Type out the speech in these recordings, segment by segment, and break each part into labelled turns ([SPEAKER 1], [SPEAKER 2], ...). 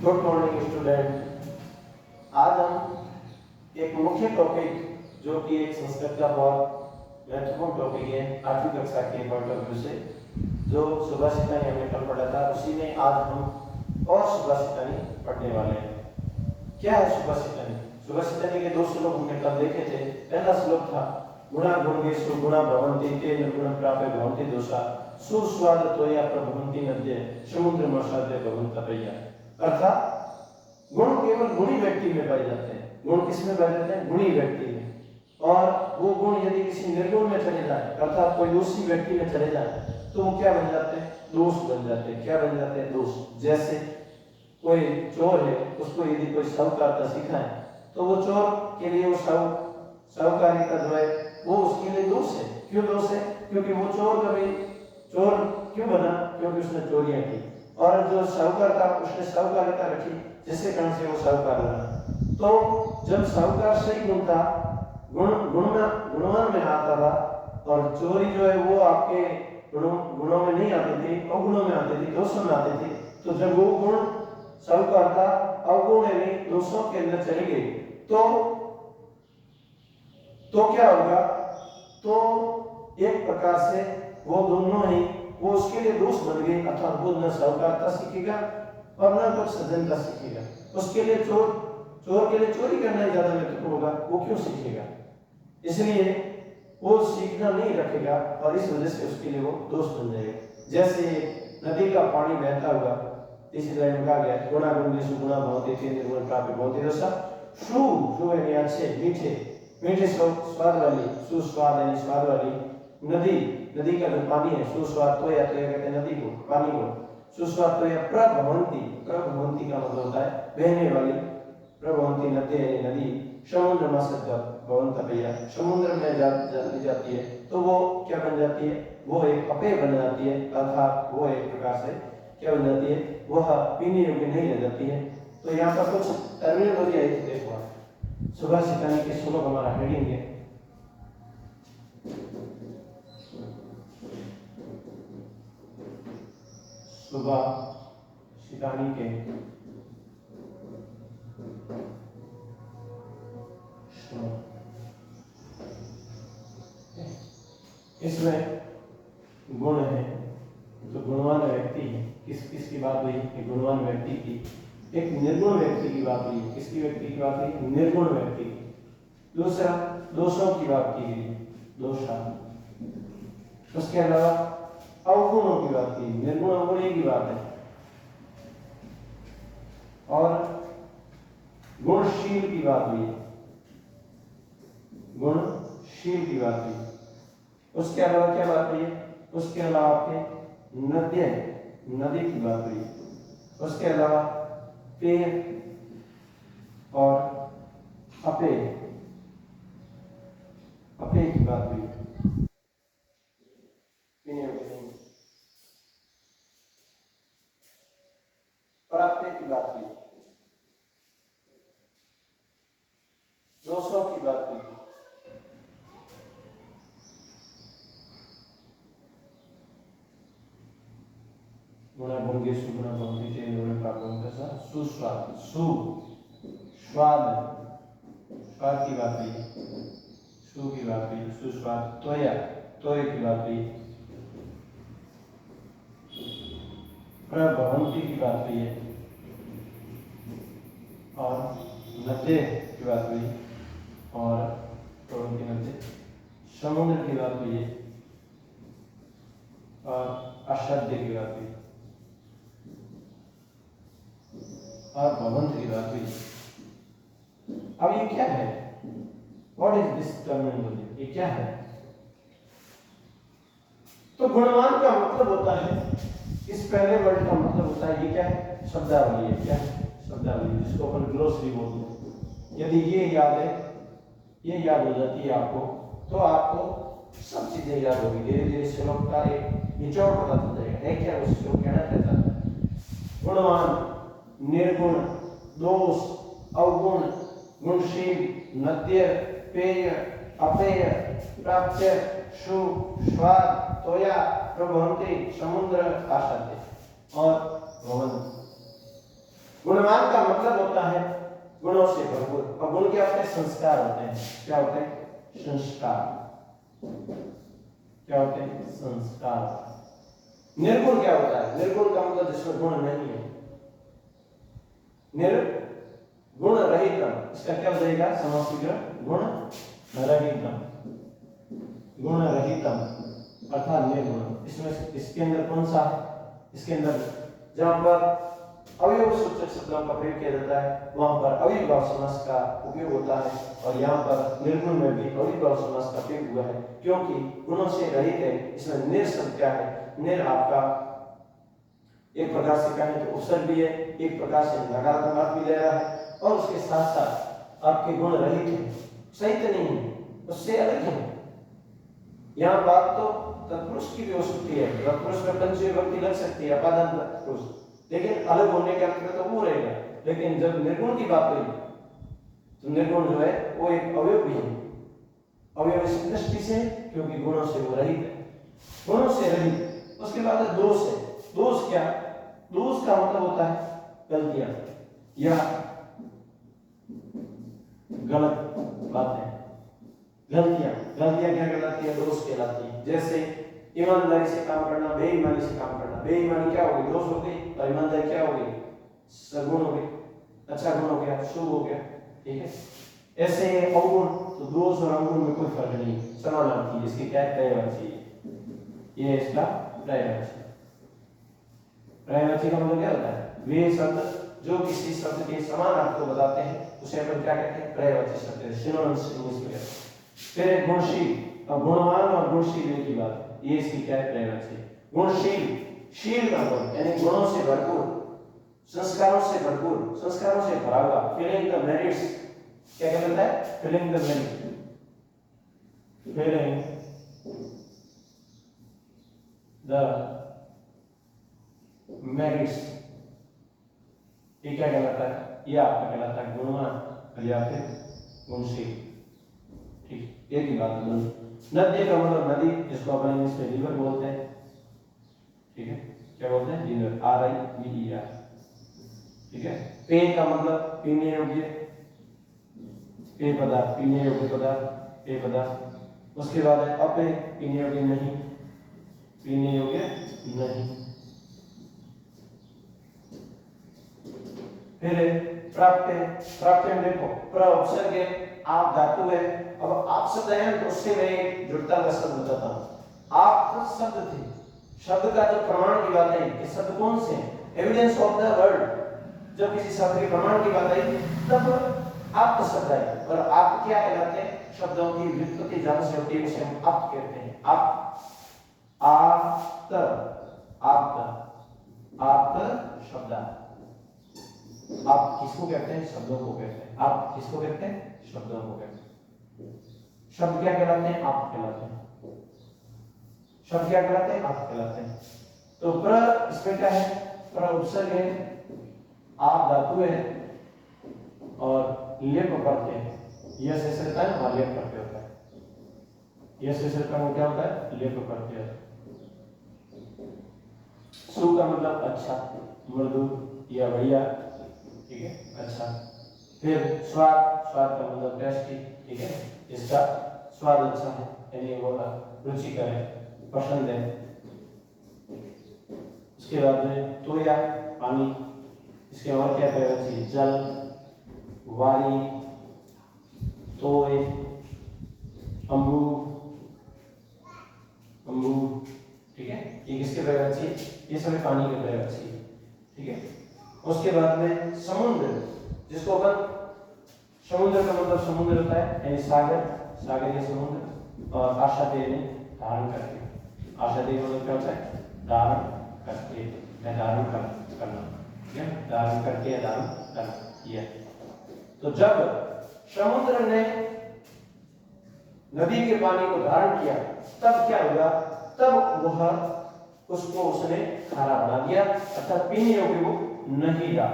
[SPEAKER 1] Good morning student. आज हम एक मुख्य टॉपिक जो कि एक संस्कृत का बहुत महत्वपूर्ण टॉपिक है 8वीं कक्षा के पॉइंट ऑफ व्यू से, जो सुभाषितानी हमने कल पढ़ा था, उसी में आज हम और सुभाषितानी पढ़ने वाले हैं। क्या है सुभाषितानी? सुभाषितानी के दो श्लोक हमने कल देखे थे। पहला श्लोक था गुणा गुणेषु गुणा भवन्ति तेन गुणं प्राप्य भवन्ति दोषा सुस्वाद त्वया प्रभवन्ति नद्ये समुद्र मसाद्य भवन्तपय्या। अर्थात गुण केवल गुणी व्यक्ति में पाए जाते हैं। गुण किसमें पाए जाते हैं? गुणी व्यक्ति में। और वो गुण यदि किसी निर्गुण में चले जाए, अर्थात कोई दूसरी व्यक्ति में चले जाए, तो वो क्या बन जाते हैं? दोष बन जाते हैं। क्या बन जाते हैं? दोष। जैसे कोई चोर है, उसको यदि कोई साहूकारिता सिखाए तो वो चोर के लिए वो साहूकारिता जो है वो उसके लिए दोष है। क्यों दोष है? क्योंकि वो चोर कभी चोर क्यों बना? क्योंकि उसने चोरियां की। और जो साहूकार था उसने साहूकारिता रखी, जिसके कारण से वो साहूकार बना। तो जब साहूकार सही गुण था, गुणवान में आता था, और चोरी जो है वो आपके गुणों में नहीं आती थी, अवगुणों में आती थी, दोषों में आती थी। तो जब वो गुण साहूकार था अवगुण यानी दोषों के अंदर चले गए, तो क्या होगा? तो एक प्रकार से वो दोनों ही वो उसके लिए दोष बन गए, अर्थात वो न साहूकारिता सीखेगा और न कुछ सज्जनता सीखेगा। उसके लिए चोर के लिए चोरी करना ही ज्यादा महत्वपूर्ण होगा। वो क्यों सीखेगा? इसलिए वो सीखना नहीं रखेगा और इस वजह से उसके लिए वो दोष बन जाएगा। जैसे नदी का पानी बहता हुआ, इसी लाइन में कहा गया गुणा गुणेषु गुणा भवन्ति तेन गुणं प्राप्य भवन्ति दोषा। जो है अच्छे मीठे स्वाद वाली, सुस्वाद यानी स्वाद वाली नदी का जो पानी है, सुस्वाद तो या कहते हैं नदी को, पानी को सुस्वाद तो या प्रभवन्ति का मतलब होता है बहने वाली। प्रभवन्ति नदी यानी नदी समुद्र मसाद्य भवन्तपय्या, समुद्र में चली जाती है तो वो क्या बन जाती है? वो एक अपेय बन जाती है, अर्थात वो एक प्रकार से क्या बन जाती है? वह पीने योग्य नहीं रह जाती है। तो यहाँ पर कुछ टर्मिनोलॉजी आई थी, देखो आप। सुभाषितानी के श्लोक हमारा हेडिंग है सुभाषितानी के इसमें गुण है, जो गुणवान व्यक्ति है। किसकी बात हुई? कि गुणवान व्यक्ति की। एक निर्गुण व्यक्ति की बात हुई। किसकी व्यक्ति की बात हुई? निर्गुण व्यक्ति की। दूसरा दोषों की बात की गई, दोषा। उसके अलावा अवगुणों की बात की, निर्गुण अवगुण की बात है। और गुणशील की बात हुई, गुणशील की बात हुई। उसके अलावा क्या बात हुई? उसके अलावा आपके नदी की बात हुई। उसके अलावा पेय और अपेय की बात हुई। प्राप्य की बात हुई, दोषों की बात हुई। गुणा गुणेषु गुणा भवन्ति तेन गुणं प्राप्य भवन्ति दोषा सुस्वाद स्वाद की बात हुई, सु की बात हुई। सुस्वाद त्वया की बात हुई। प्रभवन्ति की बात हुई है, और नद्ये की बात हुई, और प्रभवन्ति नद्ये समुद्र की बात हुई है, और असाध्य की बात हुई, और भवंत की बात हुई। अब ये क्या है? What is this terminology? ये क्या है? तो गुणवान का मतलब होता है, इस पहले वर्ड का मतलब होता है, ये क्या है? शब्दावली है। क्या है? शब्दावली, जिसको अपन ग्लोसरी बोलते हैं। यदि ये याद हो जाती है आपको, तो आपको सब चीजें याद होगी। धीरे धीरे श्लोक का एक निचोड़ पता चल जाएगा है क्या उस श्लोक कहना चाहता है। गुणवान, निर्गुण, दोष, अवगुण, गुणशील, नद्य, पेय, अपेय, प्राप्य, सु, स्वाद, त्वया, प्रभवन्ति, समुद्र, आसाद्य और भवन्ति। गुणवान मतलब होता है गुणों से भरपूर। और गुण क्या होते हैं? संस्कार होते हैं। क्या होते हैं? संस्कार। क्या होते हैं? संस्कार। निर्गुण क्या होता है? निर्गुण का मतलब जिसमें गुण नहीं है। निर्गुण रहितम, इसका क्या हो जाएगा? समास विग्रह गुण रहितम। गुण रहितम अर्थात निर्गुण। इसमें इसके अंदर कौन सा है? इसके अंदर जहां पर अवयव सूचक शब्दों का प्रयोग किया जाता है वहां पर अविभाव समास का उपयोग होता है, और यहाँ पर निर्गुण में भी अविभाव समास का प्रयोग हुआ है, क्योंकि गुणों से रहित है। इसमें निर शब्द क्या है? निर आपका एक प्रकार से कहें तो उपसर्ग भी है, एक प्रकार से नकारात्मक अर्थ भी ले रहा है, और उसके साथ साथ आपके गुण रहित है, सहित नहीं है, उससे अलग है। यहाँ बात तो तत्पुरुष की भी हो सकती है, तत्पुरुष में पंचमी विभक्ति लग सकती है, अपादान तत्पुरुष, लेकिन अलग होने के अर्थ में तो वो रहेगा। लेकिन जब निर्गुण की बात हुई तो निर्गुण जो है वो एक अवयव भी है। अवयव इस दृष्टि से क्योंकि गुणों से वो रहित है, गुणों से रहित। उसके बाद दोष है। दोष क्या? दोष का मतलब होता है गलतियां या गलत बातें। गलतियां क्या कहलाती है? दोष कहलाती है। जैसे ईमानदारी से काम करना, बेईमानी से काम करना। बेईमानी क्या होगी? दोष हो गई, और ईमानदारी क्या हो गई? सगुण हो गई, अच्छा गुण हो गया, शुभ हो गया। ठीक है, ऐसे अवगुण, तो दोष और अवगुण में कोई फर्क नहीं, समानार्थी है। इसकी क्या पर्यायवाची है? ये इसका पर्यायवाची। पर्यायवाची का मतलब क्या होता है? वे शब्द जो किसी शब्द के समान अर्थ को बताते हैं उसे अपन क्या कहते हैं? पर्यायवाची शब्द है, सिनोनिम्स इंग्लिश में। फिर गुणशील, अब गुणवान और गुणशील की बात, ये इसकी क्या है? पर्यायवाची। गुणशील, शील का गुण यानी गुणों से भरपूर, संस्कारों से भरपूर, संस्कारों से भरा हुआ। फीलिंग द मेरिट्स, क्या कहलाता है? Feeling the merits, feeling the merits, ये क्या कहलाता है? ये आपका कहलाता है गुणवान या फिर गुणशील। ठीक, एक ही बात है। नदी का मतलब नदी, जिसको अपन इंग्लिश में रिवर बोलते हैं। ठीक है, क्या बोलते हैं? River, RIVER। ठीक है, पेय का मतलब पीने योग्य, पेय पदार्थ, पीने योग्य पदार्थ, पेय पदार्थ। उसके बाद है अपेय, पीने योग्य नहीं, पीने योग्य नहीं। फिर प्राप्त, प्राप्त में देखो प्र उपसर्ग है, आप धातु है। अब आप शब्द है तो उससे मैं एक जुड़ता हुआ शब्द बताता हूं। आप शब्द थे, शब्द का जो प्रमाण की बात है, ये शब्द कौन से हैं? Evidence of the word. जब किसी शब्द के प्रमाण की बात आई तब आप शब्द आए, और आप क्या कहलाते हैं? शब्दों की व्युत्पत्ति जहां से होती है उसे हम आप कहते हैं। आप, आप, आप शब्द। आप किसको कहते हैं? शब्दों को कहते हैं। आप किसको कहते हैं? शब्दों को कहते हैं। शब्द क्या कहलाते हैं? आप कहलाते हैं। शब्द क्या कहलाते हैं? आप कहलाते हैं। तो प्र इसमें क्या है? प्र उपसर्ग है, आप धातु है, और लेप करते हैं। यस ऐसे होता है ना, लेप करते होता है। यस ऐसे का क्या होता है? लेप करते हैं। सु का मतलब अच्छा, मृदु या बढ़िया। ठीक है, अच्छा। फिर स्वाद, स्वाद का मतलब टेस्टी। ठीक है, इसका स्वाद अच्छा है, यानी वो रुचिकर है, पसंद है। उसके बाद में तोया, पानी। इसके और क्या पर्यायवाची? जल, वारी, तोय, अम्बू, अम्बू। ठीक है, ये किसके पर्यायवाची? ये सभी पानी के पर्यायवाची। ठीक है, उसके बाद में समुद्र, जिसको अपन समुद्र का मतलब समुद्र होता है यानी सागर, सागर या समुद्र। और आशाते ने धारण करके, आशाते मतलब क्या होता है? धारण करके, धारण करना। ठीक है, धारण करके या धारण करना। ये तो जब समुद्र ने नदी के पानी को धारण किया तब क्या हुआ? तब वह उसको उसने खारा बना दिया, अर्थात पीने योग्य वो नहीं रहा।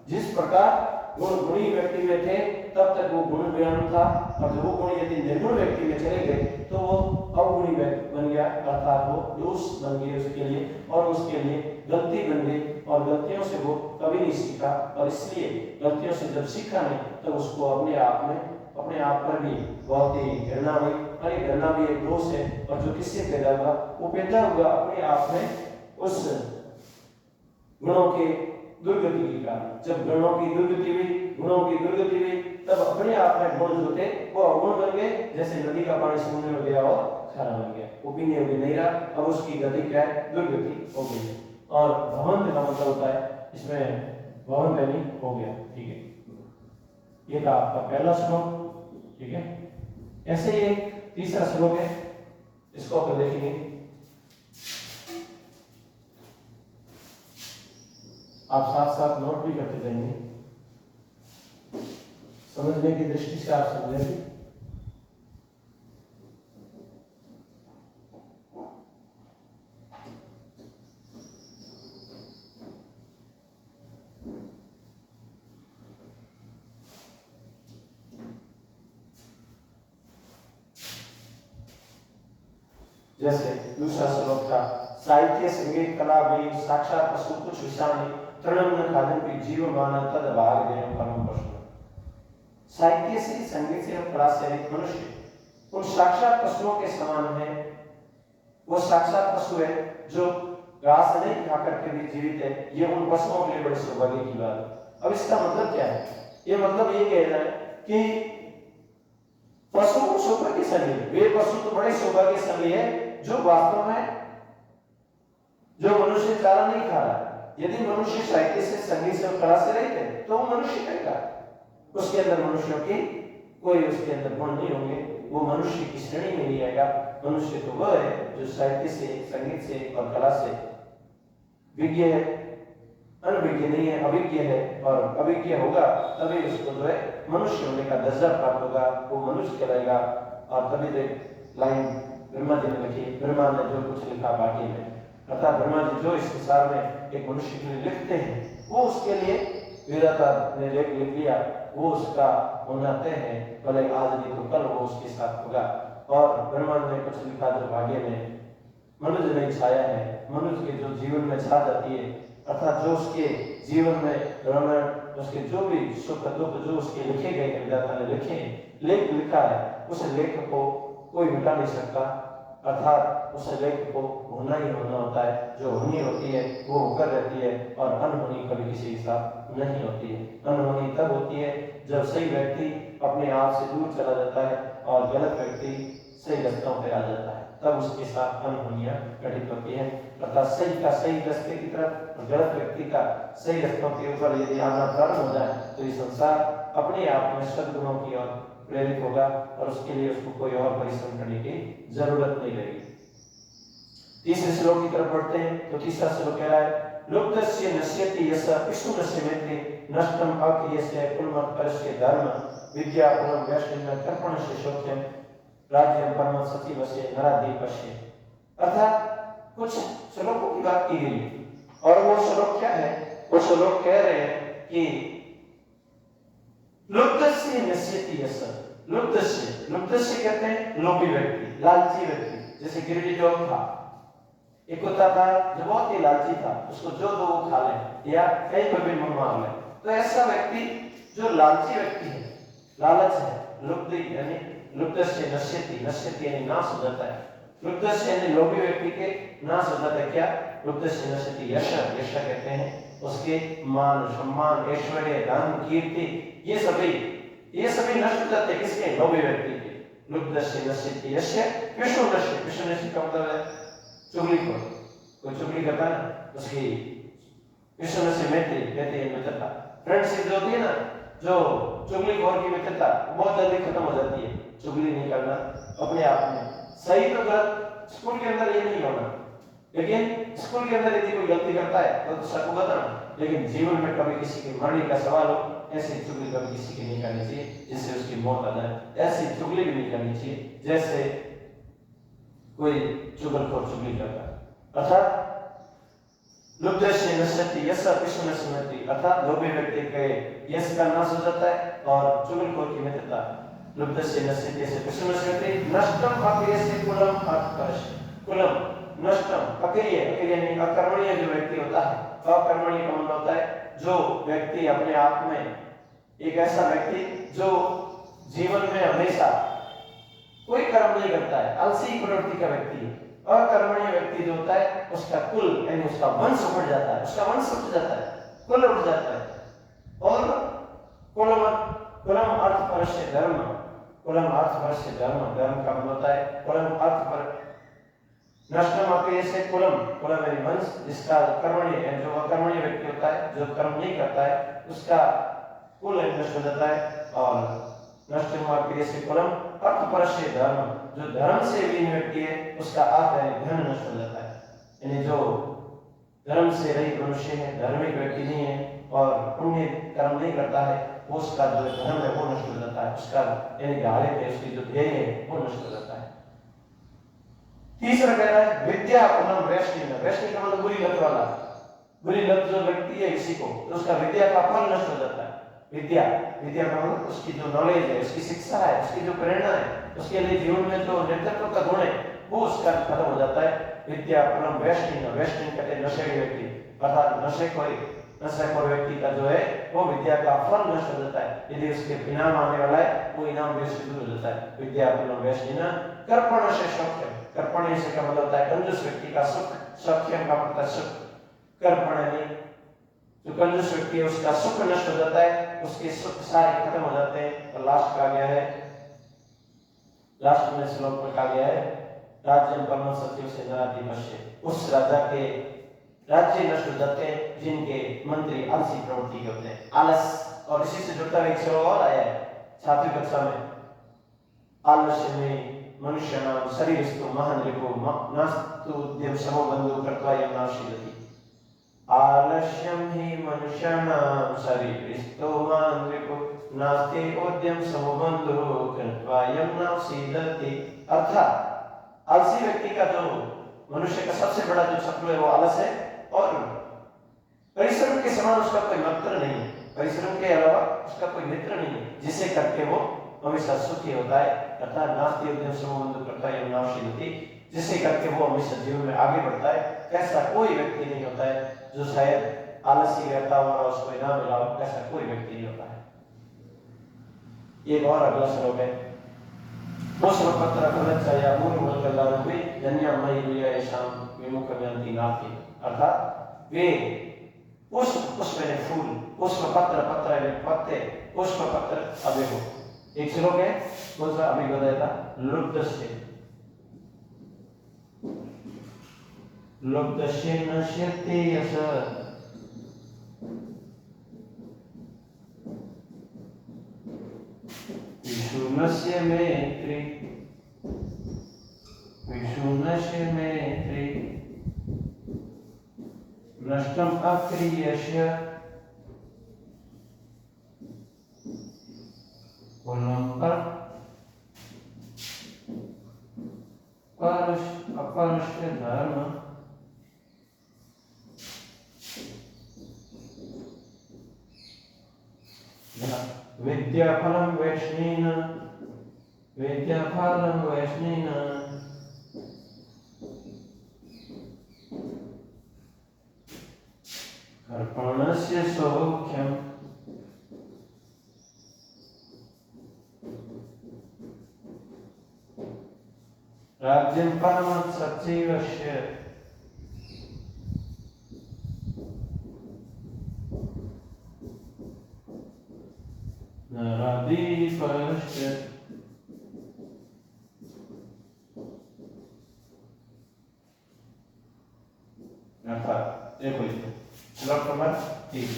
[SPEAKER 1] जिस प्रकार गुण गुणी व्यक्ति में थे तब तक वो गुण ज्ञान था, और जब वो गुण यदि निर्गुण व्यक्ति में चले गए तो वो अवगुणी बन गया, अर्थात वो दोष बन गए उसके लिए, और उसके लिए गलती बन गई, और गलतियों से वो कभी नहीं सीखा, और इसलिए गलतियों से जब सीखा नहीं तब उसको अपने आप पर भी बहुत ही घृणा हुई। और ये घृणा भी एक दोष है, और जो किससे पैदा हुआ, वो पैदा हुआ अपने आप में उस गुणों के दुर्गति के कारण। जब गुणों की दुर्गति हुई तब अपने आप में गुण जो थे वो अवगुण बन गए, जैसे नदी का पानी समुद्र में गया और खारा बन गया, वो पीने योग्य नहीं रहा, अब उसकी गति क्या है, दुर्गति हो गई। और भवन का मतलब होता है, इसमें भवन बनी हो गया, ठीक है। ये था आपका पहला श्लोक, ठीक है। ऐसे ही एक तीसरा श्लोक है, इसको अपन देखेंगे। आप साथ साथ नोट भी करते जाएंगे, समझने की दृष्टि से आप समझेंगे। जैसे दूसरा श्लोक था, साहित्य संगीत कला भी साक्षात पशु कुछ विषाणी तृणम न खादन भी जीव माना तद भाग देने परम प्रश्न। साहित्य से, संगीत से और कला से रहित मनुष्य उन साक्षात पशुओं के समान है। वो साक्षात पशु है जो घास नहीं खा करके भी जीवित है। ये उन पशुओं के लिए बड़े सौभाग्य की बात है। अब इसका मतलब क्या है? ये मतलब ये कह रहा है कि पशु सौभाग्यशाली है। वे पशु तो बड़े सौभाग्यशाली है जो वास्तव में जो मनुष्य चारा नहीं खा रहा। यदि मनुष्य साहित्य से, संगीत से और कला से रहित है तो वो मनुष्य कहेगा, उसके अंदर मनुष्यों की कोई उसके अंदर गुण नहीं होंगे, वो मनुष्य की श्रेणी में नहीं आएगा। मनुष्य तो वह है जो साहित्य से, संगीत से और कला से विज्ञ है, अनविज्ञ नहीं है, अभिज्ञ है। और अभिज्ञ होगा तभी उसको जो है मनुष्य होने का दर्जा प्राप्त होगा, वो मनुष्य कहलाएगा। और तभी देख लाइन ब्रह्मा जी ने लिखी, ब्रह्मा ने जो कुछ लिखा बाकी में, अर्थात ब्रह्मा जी जो इस संसार में एक मनुष्य के लिए लिखते हैं वो उसके लिए विधाता ने लिख लिया, वो उसका होना तय है, भले आज नहीं तो कल वो उसके साथ होगा। और ब्रह्मा ने कुछ लिखा जो भाग्य में मनुष्य ने छाया है, मनुष्य के जो जीवन में छा जाती है, अर्थात जो उसके जीवन में रमण, उसके जो भी सुख दुख जो उसके लिखे गए हैं, विधाता ने लिखे लेख लिखा है, उस लेख को कोई मिटा नहीं सकता। अर्थात उस लेख को होना ही होना होता है। जो होनी होती है वो होकर रहती है, और अनहोनी कभी किसी के साथ नहीं होती है। अनहोनी तब होती है जब सही व्यक्ति अपने आप से दूर चला जाता है और गलत व्यक्ति सही रास्तों पर आ जाता है, तब उसके साथ अनहोनियां घटित होती है। अर्थात सही का सही रास्ते की तरफ और गलत व्यक्ति का सही रास्तों के ऊपर यदि आना प्रारंभ हो जाए तो ये संसार अपने आप में सद्गुणों की ओर प्रेरित होगा, और उसके लिए उसको कोई और परिश्रम करने की जरूरत नहीं रहेगी। तीसरे श्लोक की तरफ बढ़ते हैं तो तीसरा श्लोक कह रहा है, लुप्तस्य नश्यति यस्य विष्णु नश्यमेति नष्टम अक्रियस्य कुलमत परस्य धर्म विद्या पुनः वैष्णव कर्पणस्य शोक्यम राज्यम परम सचिवस्य नराधिपस्य। अर्थात कुछ श्लोकों की बात की गई, और वो श्लोक क्या है? वो श्लोक कह रहे हैं कि लुप्तस्य नश्यति यस्य, लुप्तस्य कहते हैं लोभी व्यक्ति, लालची व्यक्ति। जैसे गिरडी जोग था, एक कुत्ता था जो बहुत ही लालची था, उसको जो दो वो खा ले या कहीं पर भी मुंह मार ले। तो ऐसा व्यक्ति जो लालची व्यक्ति है, लालच है, लुप्ति यानी लुप्तस्य नश्यति, नश्यति यानी नाश हो जाता है। लुप्तस्य यानी लोभी व्यक्ति के नाश हो जाता है। क्या? लुप्तस्य नश्यति यश, यश कहते हैं उसके मान, सम्मान, ऐश्वर्य, धन, कीर्ति, ये सभी नष्ट हो जाते हैं। किसके? लोभी व्यक्ति के। लुप्तस्य नश्यति यस्य विष्णु नश्य, विष्णु नश्य का मतलब है चुगली को, कोई चुगली करता है ना उसकी विष्णु नश्य मित्रता, फ्रेंडशिप जो होती है ना, जो चुगली खोर की मित्रता बहुत जल्दी खत्म हो जाती है। चुगली नहीं करना अपने आप में सही, तो गलत स्कूल के अंदर ये नहीं होना, लेकिन स्कूल के अंदर यदि कोई गलती करता है तो सबको बताना, लेकिन जीवन में कभी किसी की मरने का सवाल हो, ऐसी चुगली कभी किसी की नहीं करनी चाहिए जिससे उसकी मौत आ जाए। ऐसी चुगली भी नहीं करनी चाहिए जैसे कोई चुगलखोर चुगली करता है। अर्थात लुब्धस्य नश्यति यस्य पिशुनश्यति, अर्थात लोभी व्यक्ति के यश का नाश हो जाता है और चुगलखोर की मित्रता। लुब्धस्य नश्यति यस्य पिशुनश्यति नष्टम अक्रियस्य कुलम अर्थपरश। कुलम नष्टम अक्रिय, अक्रिय नहीं अकर्मणीय जो व्यक्ति होता है, अकर्मणीय का मतलब होता है जो व्यक्ति अपने आप में एक ऐसा व्यक्ति जो जीवन में हमेशा कोई कर्म नहीं करता है, आलसी प्रवृत्ति का व्यक्ति है। अकर्मण्य व्यक्ति जो होता है उसका कुल यानी उसका वंश उठ जाता है, उसका वंश उठ जाता है, कुल उठ जाता है। और कुलम कुलम अर्थ परस्य धर्म, कुलम अर्थ परस्य धर्म, धर्म का मतलब होता है कुलम अर्थ पर नष्टम अक्रिय से कुलम, कुलम यानी वंश, जिसका कर्मण्य जो अकर्मण्य व्यक्ति होता है जो कर्म नहीं करता है उसका कुल नष्ट हो जाता है। और नष्टम अक्रिय से कुलम अर्थ परस्य धर्म, जो धर्म से विहीन व्यक्ति है उसका अर्थ है धन नष्ट हो जाता है। यानी जो धर्म से रहित मनुष्य है, धार्मिक व्यक्ति नहीं है और पुण्य कर्म नहीं करता है, वो उसका जो धर्म है वो नष्ट हो जाता है, उसका यानी धारित है उसकी जो ध्येय है वो नष्ट हो जाता है। तीसरा कह रहा है विद्या फलम वैष्णव, वैष्णव का मतलब बुरी लत वाला, बुरी लत जो व्यक्ति है किसी को तो उसका विद्या का फल नष्ट हो जाता है। विद्या, विद्या का मतलब उसकी जो नॉलेज है, उसकी शिक्षा है, उसकी जो प्रेरणा है, उसके लिए जीवन में जो नेतृत्व का गुण है वो उसका खत्म हो जाता है। विद्या फलम वैष्णव, वैष्णव कहते हैं नशेड़ी व्यक्ति, अर्थात नशेखोर व्यक्ति का जो है वो विद्या का फल नष्ट हो जाता है। यदि उसके इनाम आने वाला है वो इनाम भी उससे दूर हो जाता है। विद्या फलम वैष्णव कर्पण से सौख्य, कर्पण से का मतलब होता है कंजूस व्यक्ति का सुख, सौख्य का मतलब सुख, कर्पण यानी जो कंजूस व्यक्ति है उसका सुख नष्ट हो जाता है, उसके सुख सारे खत्म हो जाते हैं। और लास्ट कहा गया है, लास्ट में श्लोक में कहा गया है राज्य परम सत्य से नाधिपश्य, उस राजा के राज्य नष्ट हो जाते हैं जिनके मंत्री आलसी प्रवृत्ति के होते हैं, आलस। और इसी से जुड़ता हुआ एक श्लोक और आया है छात्र कक्षा में, आलस्य में मनुष्य नाम शरीरस्तु महान रिपो नास्तु उद्यम समो बंधु कृत्वा यमनाशीलति। आलस्यम ही मनुष्याणाम शरीरस्थो महान रिपो नास्ति उद्यम समो बंधु कृत्वा यमनाशीलति। अर्थात आलसी व्यक्ति का जो मनुष्य का सबसे बड़ा जो शत्रु है वो आलस है और परिश्रम के समान उसका कोई मित्र नहीं है, परिश्रम के अलावा उसका कोई मित्र नहीं है जिसे करके वो हमेशा सुखी होता है। अर्थात नास्ति उद्यम समो बंधु कृत्वा यमनाशीलति, जिसे करके वो हमेशा जीवन में आगे बढ़ता है। ऐसा कोई व्यक्ति नहीं होता है जो शायद आलसी रहता हो और उसको इनाम मिला हो, ऐसा कोई व्यक्ति नहीं होता है। एक और अगला श्लोक है पुष्पपत्र फलच्छाया मूलमूलकल्लारूपे धन्यमयी शाम विमुखम्यन्ति नाथि। अर्थात वे पुष्प यानी फूल, पुष्प पत्र, पत्र यानी पत्ते, पुष्प पत्र अब देखो एक श्लोक है कौन सा अभी बताया था, लुब्धस्य नश्यते यश विशुनस्य मैत्री, विशुनस्य मैत्री नष्टम अक्रियस्य कुलम अपरुष्य धर्म विद्याफलम वैष्णेन, विद्याफलम वैष्णेन कर्पणस्य सौख्यम। राज्यं परमं सच्चैवस्य नराधिपस्य। अर्थात देखो इसको श्लोक नंबर 3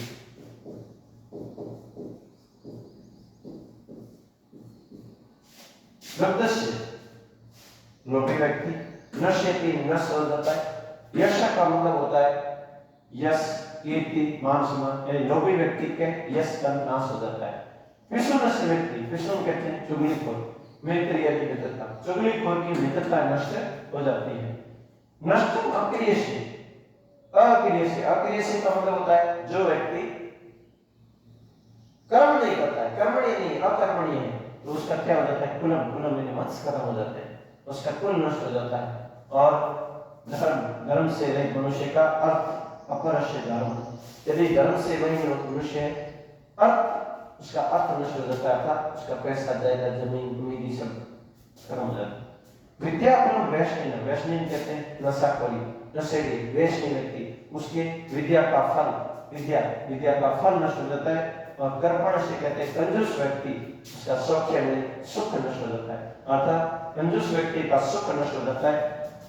[SPEAKER 1] लब्धस्य लोभी व्यक्ति नश्यति नष्ट हो जाता है। यश का मतलब होता है यश, कीर्ति, मान सम्मान, यानी लोभी व्यक्ति के यश का नाश हो जाता है। विष्णुनस्य व्यक्ति, विष्णु कहते हैं चुगलीखोर, मैत्री यानी मित्रता, चुगलीखोर की मित्रता नष्ट हो जाती है। नष्टम अक्रियस्य, अक्रियाशील का मतलब होता है जो व्यक्ति कर्म नहीं करता है, कर्मणीय नहीं, अकर्मणीय है, तो उसका क्या हो जाता है, कुलम, कुलम में वंश खत्म हो जाते हैं, उसका कुल नष्ट हो जाता है। और धर्म, धर्म से रहित मनुष्य का अर्थ अपरस्य धर्म, यदि धर्म से वही मनुष्य है, अर्थ, उसका अर्थ नष्ट हो जाता है, अर्थात उसका पैसा, जायदाद, जमीन, भूमि सब खत्म हो जाता है। विद्या कुलम वैष्णव, वैष्णव कहते हैं नशाखोरी, नशेड़ी, वैष्णव व्यक्ति, उसके विद्या का फल, विद्या का फल नष्ट हो जाता है। और कर्पण से कहते हैं कंजूस व्यक्ति, उसका सौख्य में सुख नष्ट हो जाता है, अर्थात कंजूस व्यक्ति का सुख नष्ट हो जाता है।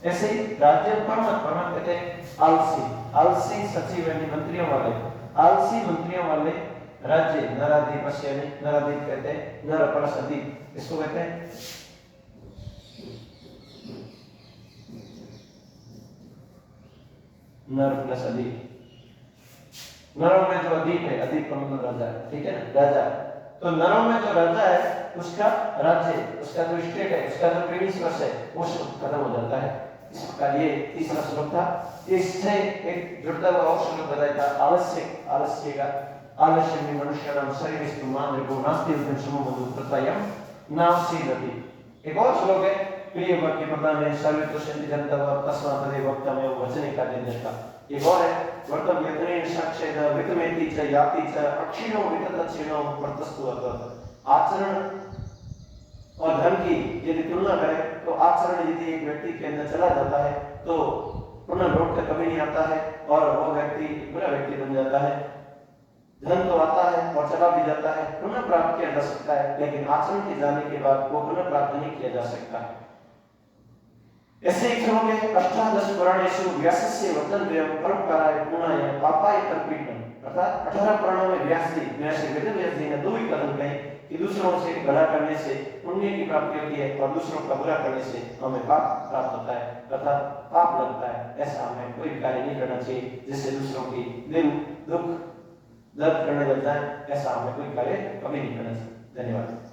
[SPEAKER 1] ऐसे ही राज्य परमत कहते हैं आलसी, आलसी सचिव यानी मंत्रियों वाले, आलसी मंत्रियों वाले राज्य, नराधिपस्य यानी नराधिप कहते हैं नर प्लस अधिप, इसको कहते हैं नर प्लस अधिप। नरों में जो अधिक है, अधिक का मतलब राजा है, ठीक है ना, राजा। तो नरों में जो राजा है उसका राज्य, उसका जो स्टेट है, उसका जो प्रीवियस है वो खत्म हो जाता है। इस प्रकार ये तीसरा श्लोक था। इससे एक जुड़ता हुआ और श्लोक बताया था आलस्य, आलस्य का आलस्य में मनुष्य नाम शरीर स्तुमान रिपो नास्ति उद्यम समूह प्रत्ययम नासीदति। एक और श्लोक है प्रिय वाक्य प्रदान है सर्वतो शांति जनता व तस्मात् तदेव वक्तव्य वचने का निर्देशता। एक और है वर्तम यत्रेण साक्षेद वितमेति च याति च अक्षिणो विततक्षिणो वर्तस्तु अत। आचरण और धन की यदि तुलना करें तो आचरण यदि एक व्यक्ति के अंदर चला जाता है तो पुनः लौट कर कभी नहीं आता है और वो व्यक्ति बुरा व्यक्ति बन जाता है। धन तो आता है और चला भी जाता है, पुनः प्राप्त किया जा सकता है, लेकिन आचरण के जाने के बाद वो पुनः प्राप्त नहीं किया जा सकता है। ऐसे ही श्लोक है अष्टादश पुराणेषु व्यासस्य वचनद्वयं परोपकाराय पुण्याय पापाय तर्पणम्। अर्थात 18 पुराणों में व्यास जी ने दो ही कदम कहे कि दूसरों से भला करने से पुण्य की प्राप्ति होती है और दूसरों का बुरा करने से हमें पाप प्राप्त होता है, अर्थात पाप लगता है। ऐसा हमें कोई कार्य नहीं करना चाहिए जिससे दूसरों की दिल दुख दर्द करने लग जाए, ऐसा हमें कोई कार्य कभी नहीं करना चाहिए। धन्यवाद।